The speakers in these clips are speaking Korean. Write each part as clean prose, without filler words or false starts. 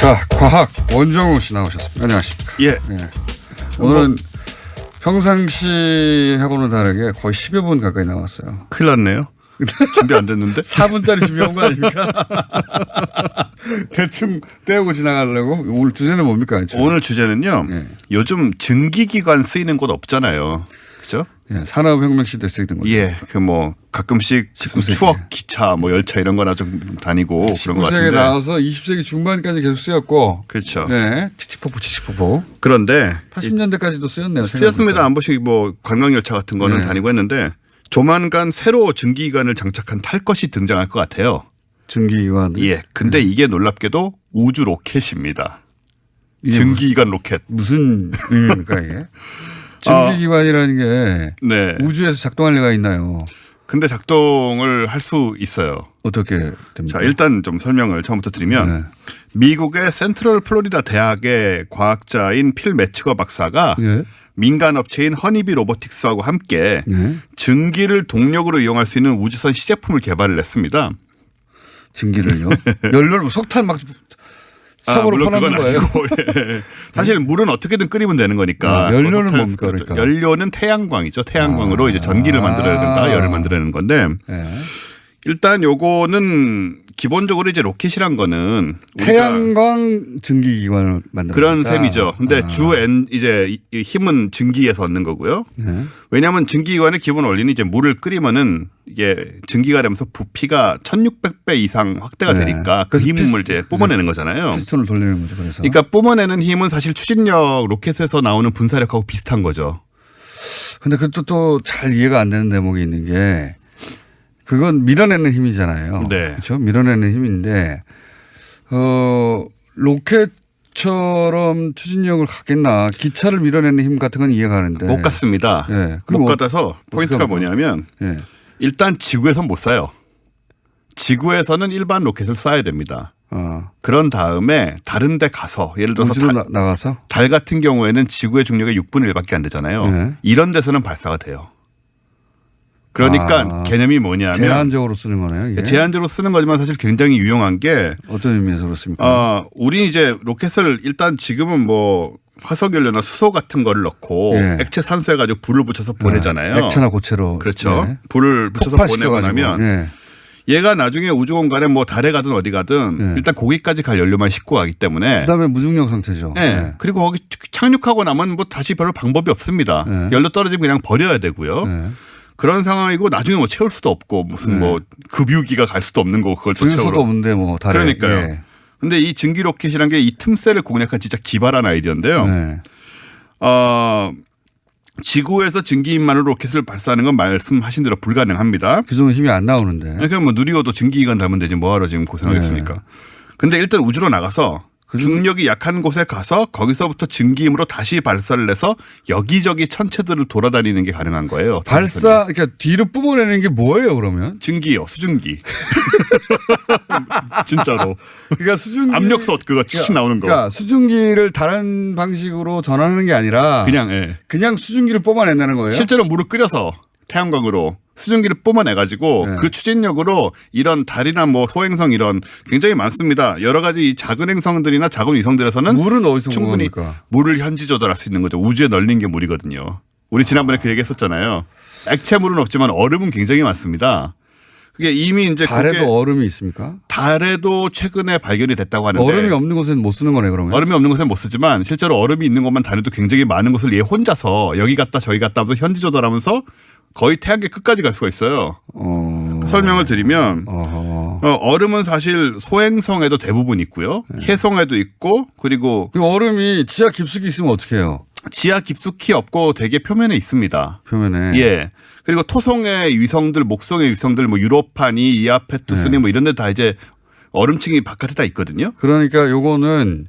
자, 과학 원정우 씨 나오셨습니다. 안녕하십니까? 예. 네. 오늘은 평상시하고는 다르게 거의 10여 분 가까이 나왔어요. 큰일 났네요. 준비 안 됐는데? 4분짜리 준비한 거 아닙니까? 대충 떼우고 지나가려고? 오늘 주제는 뭡니까? 오늘 주제는요. 네. 요즘 증기기관 쓰이는 곳 없잖아요. 그죠? 예, 산업혁명 시대 쓰이던 거죠. 예. 그 뭐 가끔씩 19세기. 추억 기차 뭐 열차 이런 거나 좀 다니고 그런 것 19세기에 같은데. 나와서 20세기 중반까지 계속 쓰였고. 그렇죠. 네. 칙칙폭폭. 그런데 80년대까지도 쓰였네요. 쓰였습니다. 한 번씩 뭐 관광열차 같은 거는 네. 다니고 했는데 조만간 새로 증기기관을 장착한 탈 것이 등장할 것 같아요. 증기기관. 예. 근데 이게 놀랍게도 우주 로켓입니다. 증기기관 로켓. 무슨 의미입니까 이게? 증기기관이라는 게 네. 우주에서 작동할 리가 있나요? 근데 작동을 할 수 있어요. 어떻게 됩니까? 자, 일단 좀 설명을 처음부터 드리면 네. 미국의 센트럴 플로리다 대학의 과학자인 필 매츠거 박사가 예. 민간 업체인 허니비 로보틱스하고 함께 네. 증기를 동력으로 이용할 수 있는 우주선 시제품을 개발을 했습니다. 증기를요? 연료를 석탄 막 사고로 물론 퍼내는 그건 거예요? 아니고 예. 사실 물은 어떻게든 끓이면 되는 거니까. 연료는 석탄을 뭡니까, 그러니까? 연료는 태양광이죠. 태양광으로 이제 전기를 만들어내든가 열을 만들어내는 건데 네. 일단 요거는 기본적으로 이제 로켓이란 거는 우리가 태양광 증기기관을 만드는 그런 거다. 셈이죠. 근데 이제 이 힘은 증기에서 얻는 거고요. 네. 왜냐하면 증기기관의 기본 원리는 이제 물을 끓이면은 이게 증기가 되면서 부피가 1600배 이상 확대가 네. 되니까 그 그래서 힘을 이제 뿜어내는 거잖아요. 피스톤을 돌리는 거죠. 그래서. 그러니까 뿜어내는 힘은 사실 추진력 로켓에서 나오는 분사력하고 비슷한 거죠. 근데 그것도 또 잘 이해가 안 되는 대목이 있는 게 그건 밀어내는 힘이잖아요. 네. 그렇죠? 밀어내는 힘인데 로켓처럼 추진력을 갖겠나? 기차를 밀어내는 힘 같은 건 이해가 가는데 못 갔습니다. 네. 못 가서 포인트가 어떻게 뭐냐면 예. 일단 지구에선 못 쏴요. 지구에서는 일반 로켓을 쏴야 됩니다. 그런 다음에 다른 데 가서 예를 들어서 우주로 나가서 달 같은 경우에는 지구의 중력의 6분의 1밖에 안 되잖아요. 네. 이런 데서는 발사가 돼요. 그러니까 개념이 뭐냐면 제한적으로 쓰는 거네요. 이게. 제한적으로 쓰는 거지만 사실 굉장히 유용한 게 어떤 의미에서 그렇습니까? 우리 이제 로켓을 일단 지금은 뭐 화석연료나 수소 같은 거를 넣고 예. 액체 산소해 가지고 불을 붙여서 보내잖아요. 액체나 고체로. 그렇죠. 예. 불을 붙여서 보내고 나면 예. 얘가 나중에 우주 공간에 뭐 달에 가든 어디 가든 예. 일단 거기까지 갈 연료만 싣고 가기 때문에 그다음에 무중력 상태죠. 예. 예. 그리고 거기 착륙하고 나면 뭐 다시 별로 방법이 없습니다. 예. 연료 떨어지면 그냥 버려야 되고요. 예. 그런 상황이고 나중에 뭐 채울 수도 없고 무슨 뭐 급유기가 갈 수도 없는 거고 그걸 또 주유소도 채우러. 없는데 뭐 달에. 그러니까요. 예. 근데 이 증기 로켓이란 게 이 틈새를 공략한 진짜 기발한 아이디어인데요. 예. 지구에서 증기인만으로 로켓을 발사하는 건 말씀하신 대로 불가능합니다. 그 정도 힘이 안 나오는데. 그러니까 뭐 누리호도 증기기관 달면 되지 뭐하러 지금 고생하겠습니까. 네. 근데 일단 우주로 나가서 중력이 약한 곳에 가서 거기서부터 증기힘으로 다시 발사를 해서 여기저기 천체들을 돌아다니는 게 가능한 거예요. 그러니까 뒤로 뿜어내는 게 뭐예요, 그러면? 증기요, 수증기. 진짜로. 그러니까 수증기. 압력솥 그거 치 나오는 거. 그러니까 수증기를 다른 방식으로 전하는 게 아니라 그냥 수증기를 뽑아낸다는 거예요. 실제로 물을 끓여서 태양광으로 수증기를 뿜어내가지고 네. 그 추진력으로 이런 달이나 뭐 소행성 이런 굉장히 많습니다. 여러 가지 이 작은 행성들이나 작은 위성들에서는 물은 어디서 충분히 구합니까? 물을 현지 조절할 수 있는 거죠. 우주에 널린 게 물이거든요. 우리 지난번에 그 얘기했었잖아요. 액체물은 없지만 얼음은 굉장히 많습니다. 그게 이미 이제 달에도 얼음이 있습니까? 달에도 최근에 발견이 됐다고 하는데 얼음이 없는 곳에는 못 쓰는 거네, 그러면. 얼음이 없는 곳에는 못 쓰지만 실제로 얼음이 있는 곳만 다녀도 굉장히 많은 곳을 얘 혼자서 여기 갔다 저기 갔다 하면서 현지 조절하면서 거의 태양계 끝까지 갈 수가 있어요. 설명을 드리면 얼음은 사실 소행성에도 대부분 있고요. 해성에도 있고 그리고 그 얼음이 지하 깊숙이 있으면 어떻게 해요? 지하 깊숙이 없고 되게 표면에 있습니다. 표면에. 예. 그리고 토성의 위성들, 목성의 위성들, 뭐 유로파니, 이아페투스니 뭐 이런 데 다 이제 얼음층이 바깥에 다 있거든요. 그러니까 요거는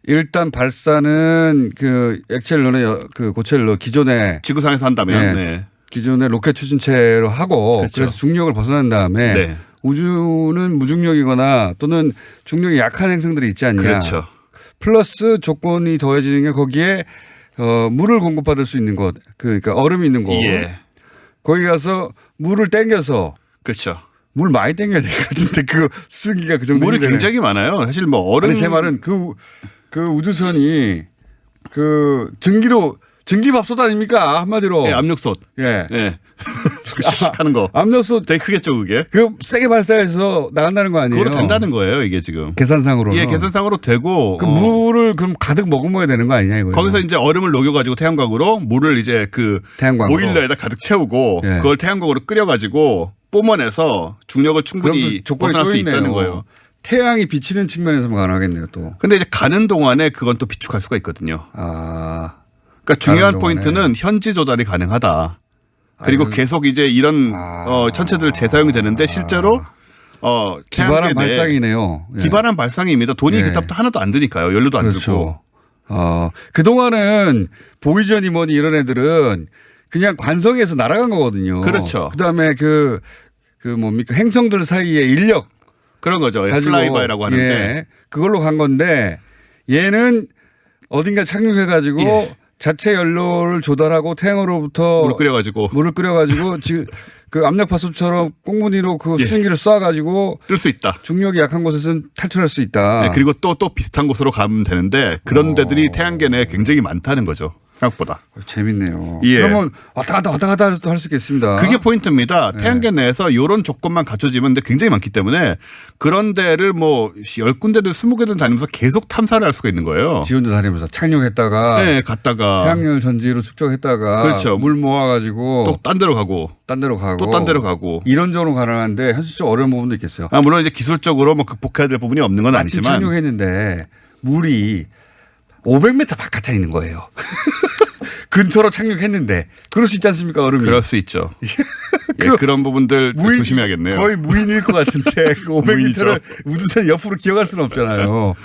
일단 발사는 그 액체를 넣는 그 고체를 넣어 기존에 지구상에서 한다면. 네. 기존의 로켓 추진체로 하고 그렇죠. 그래서 중력을 벗어난 다음에 네. 우주는 무중력이거나 또는 중력이 약한 행성들이 있지 않냐. 그렇죠. 플러스 조건이 더해지는 게 거기에 물을 공급받을 수 있는 곳, 그러니까 얼음이 있는 곳. 예. 거기 가서 물을 땡겨서 그렇죠. 물 많이 땡겨야 될 것 같은데 그 수증기가 그 정도. 물이 힘드네. 굉장히 많아요. 사실 뭐 얼음. 아니 제 말은 그 우주선이 그 전기밥솥 아닙니까 한마디로. 예, 압력솥. 예. 예. 하는 거. 압력솥 되게 크겠죠 그게. 그 세게 발사해서 나간다는 거 아니에요? 그거로 된다는 거예요 이게 지금. 계산상으로는. 예, 계산상으로 되고. 그 물을 그럼 가득 머금어야 되는 거 아니냐 이거. 거기서 이제 얼음을 녹여가지고 태양광으로 물을 이제 그 태양광으로. 보일러에다 가득 채우고 예. 그걸 태양광으로 끓여가지고 뿜어내서 중력을 충분히 조건이 벗어날 또 수 있네요. 있다는 거예요. 태양이 비치는 측면에서만 가능하겠네요 또. 근데 이제 가는 동안에 그건 또 비축할 수가 있거든요. 아. 그러니까 중요한 가는 동안에. 포인트는 현지 조달이 가능하다. 그리고 계속 이제 이런 천체들 재사용이 되는데 실제로 기발한 태양계 내에 발상이네요. 예. 기발한 발상입니다. 돈이 예. 그때부터 하나도 안 드니까요. 연료도 안 들고. 그렇죠. 그동안은 보이전이 뭐니 이런 애들은 그냥 관성에서 날아간 거거든요. 그렇죠. 그다음에 그 뭡니까 행성들 사이에 인력 그런 거죠. 가지고 플라이바이라고 하는데. 예, 그걸로 간 건데 얘는 어딘가 착륙해 가지고 예. 자체 연료를 조달하고 태양으로부터 물을 끓여가지고 지금 그 압력밥솥처럼 꽁무니로 그 예. 수증기를 쏴가지고 뜰 수 있다. 중력이 약한 곳에서는 탈출할 수 있다. 네, 그리고 또 비슷한 곳으로 가면 되는데 그런 데들이 태양계 내에 굉장히 많다는 거죠. 생각보다. 재밌네요. 예. 그러면 왔다 갔다 할 수 있겠습니다. 그게 포인트입니다. 태양계 내에서 이런 조건만 갖춰지면 굉장히 많기 때문에 그런 데를 뭐 10군데든 20군데든 다니면서 계속 탐사를 할 수가 있는 거예요. 지원도 다니면서 착륙했다가 네, 갔다가 태양열 전지로 축적했다가 그렇죠. 물 모아가지고 또 딴 데로 가고 딴 데로 가고 또 딴 데로 가고 이런저런 가능한데 현실적으로 어려운 부분도 있겠어요. 물론 이제 기술적으로 뭐 극복해야 될 부분이 없는 건 마침 아니지만 착륙했는데 물이 500m 바깥에 있는 거예요. 근처로 착륙했는데 그럴 수 있지 않습니까 얼음이. 그럴 수 있죠. 예, 그런 부분들 조심해야겠네요. 거의 무인일 것 같은데 그 500m를 우주선 옆으로 기어갈 수는 없잖아요.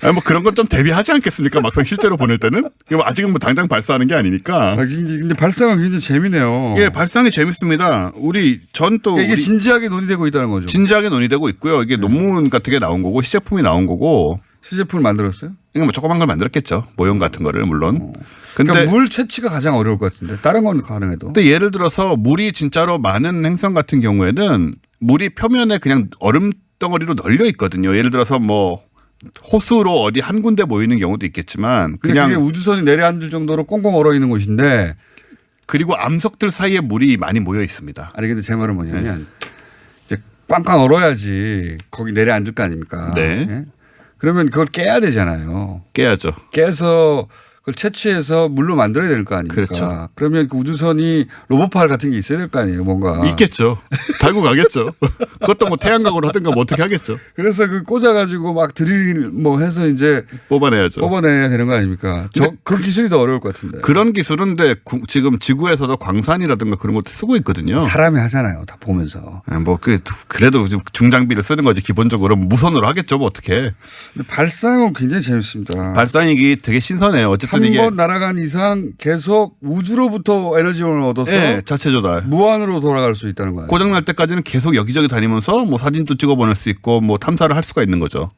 아니, 뭐 그런 건 좀 대비하지 않겠습니까? 막상 실제로 보낼 때는? 이거 아직은 뭐 당장 발사하는 게 아니니까. 근데 발상은 굉장히 재미네요. 예, 발상이 재밌습니다. 이게 진지하게 논의되고 있다는 거죠. 진지하게 논의되고 있고요. 이게 논문 같은 게 나온 거고 시제품이 나온 거고. 시제품을 만들었어요? 이거 뭐 조그만 걸 만들었겠죠. 모형 같은 거를 물론. 근데 그러니까 물 채취가 가장 어려울 것 같은데 다른 건 가능해도. 근데 예를 들어서 물이 진짜로 많은 행성 같은 경우에는 물이 표면에 그냥 얼음 덩어리로 널려 있거든요. 예를 들어서 뭐 호수로 어디 한 군데 모이는 경우도 있겠지만 그냥 그냥 우주선이 내려앉을 정도로 꽁꽁 얼어 있는 곳인데. 그리고 암석들 사이에 물이 많이 모여 있습니다. 아니 근데 제 말은 뭐냐면 이제 꽝꽝 얼어야지 거기 내려앉을 거 아닙니까? 네. 예? 그러면 그걸 깨야 되잖아요. 깨야죠. 깨서 그걸 채취해서 물로 만들어야 될 거 아닙니까? 그렇죠. 그러면 그 우주선이 로봇팔 같은 게 있어야 될 거 아니에요, 뭔가. 있겠죠. 달고 가겠죠. 그것도 뭐 태양광으로 하든가 뭐 어떻게 하겠죠. 그래서 그 꽂아가지고 막 드릴 뭐 해서 이제 뽑아내야죠. 뽑아내야 되는 거 아닙니까? 그 기술이 더 어려울 것 같은데. 그런 기술은 근데 지금 지구에서도 광산이라든가 그런 것도 쓰고 있거든요. 사람이 하잖아요, 다 보면서. 뭐 그래도 좀 중장비를 쓰는 거지 기본적으로 무선으로 하겠죠, 뭐 어떻게. 근데 발상은 굉장히 재밌습니다. 발상이 되게 신선해요. 어쨌든 한 이게 번 날아간 이상 계속 우주로부터 에너지원을 얻어서 네, 자체 조달. 무한으로 돌아갈 수 있다는 거예요. 고장 날 때까지는 계속 여기저기 다니면서 뭐 사진도 찍어 보낼 수 있고 뭐 탐사를 할 수가 있는 거죠.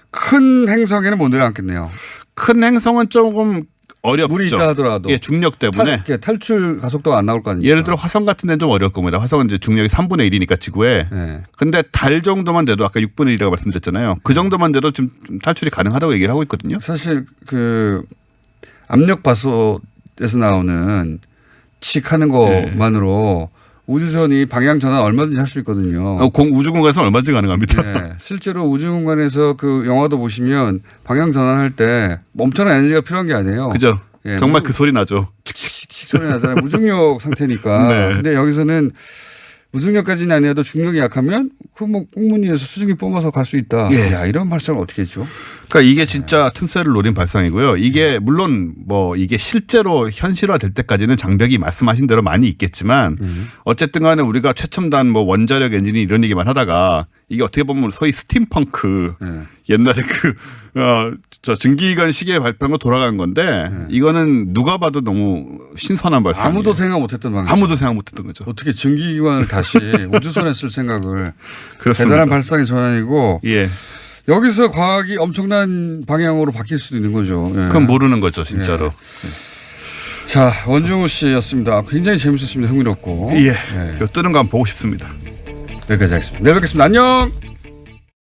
큰 행성에는 못 내려앉겠네요. 큰 행성은 조금 어렵죠. 물이 있다 하더라도. 예, 중력 때문에. 탈출 가속도가 안 나올 거 아닙니까? 예를 들어 화성 같은 데는 좀 어려울 겁니다. 화성은 이제 중력이 3분의 1이니까 지구에. 네. 근데 달 정도만 돼도 아까 6분의 1이라고 말씀드렸잖아요. 그 정도만 돼도 좀 탈출이 가능하다고 얘기를 하고 있거든요. 사실 그 압력밥솥에서 나오는 칙 하는 것만으로 우주선이 방향 전환 얼마든지 할 수 있거든요. 우주 공간에서 얼마든지 가능합니다. 네. 실제로 우주 공간에서 그 영화도 보시면 방향 전환할 때 엄청난 에너지가 필요한 게 아니에요. 그죠? 예, 정말 그 소리 나죠. 칙칙칙 소리 나잖아요. 무중력 상태니까. 네. 근데 여기서는 무중력까지는 아니어도 중력이 약하면 그 뭐 꽁무니에서 수증기 뿜어서 갈 수 있다. 예. 야, 이런 발상을 어떻게 했죠? 그러니까 이게 진짜 틈새를 노린 발상이고요. 이게 물론 뭐 이게 실제로 현실화될 때까지는 장벽이 말씀하신 대로 많이 있겠지만 어쨌든 간에 우리가 최첨단 뭐 원자력 엔진이 이런 얘기만 하다가 이게 어떻게 보면 소위 스팀펑크 옛날에 저 증기기관 시계에 발표한 거 돌아간 건데 이거는 누가 봐도 너무 신선한 발상이에요. 아무도 생각 못했던 방향. 아무도 생각 못했던 거죠. 어떻게 증기기관을 다시 우주선에 쓸 생각을. 그렇습니다. 대단한 발상의 전환이고. 예. 여기서 과학이 엄청난 방향으로 바뀔 수도 있는 거죠. 예. 그건 모르는 거죠, 진짜로. 예. 자, 원종우 씨였습니다. 굉장히 재밌었습니다. 흥미롭고. 예. 예. 요 뜨는 거 한번 보고 싶습니다. 여기까지 하겠습니다. 내일 뵙겠습니다. 안녕.